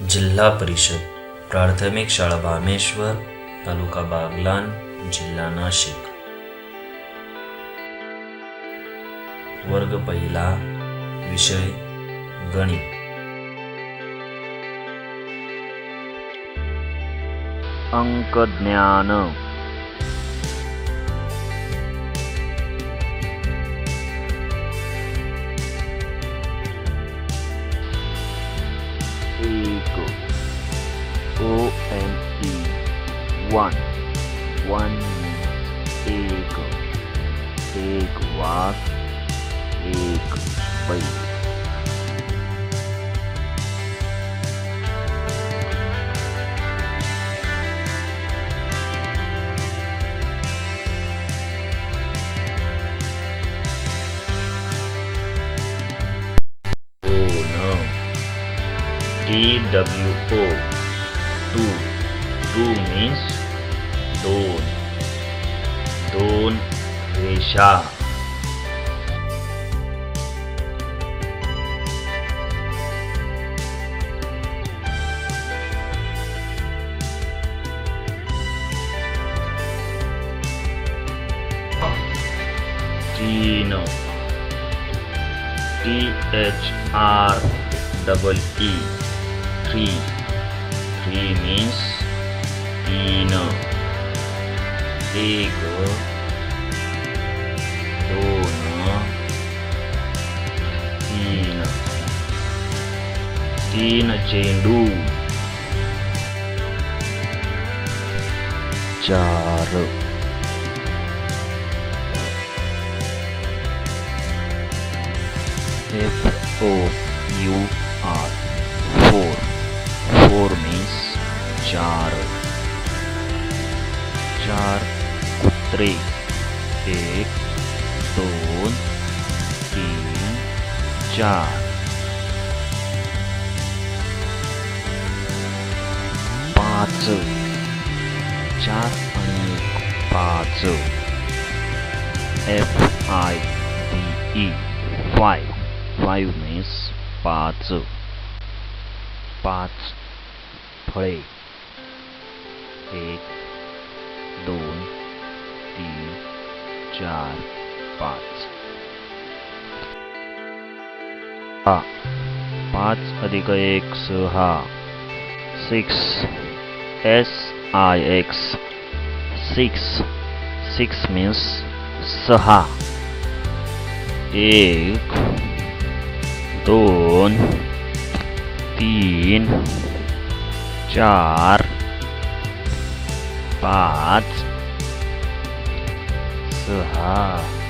जिल्हा परिषद प्राथमिक शाळा भामेश्वर, तालुका बागलाण, जिल्हा नाशिक। वर्ग पहिला, विषय गणित। अंकज्ञान। ONE एक वाघ, एक बैल। TWO, two means दोन रेषा। तीन, THREE, three means तीन। एक, दोन, तीन। तीन चेंडू। चार, FOUR, four means चार। चार कुत्रे। एक, दोन, तीन, चार। पाच, चार आणि पाच। FIVE, five means पाच। पाच फळे। एक, दोन, तीन, चार, पाच। पाच अधिक एक, सहा। सिक्स, SIX, six means सहा। एक, दोन, तीन, चार, पाच, सहा।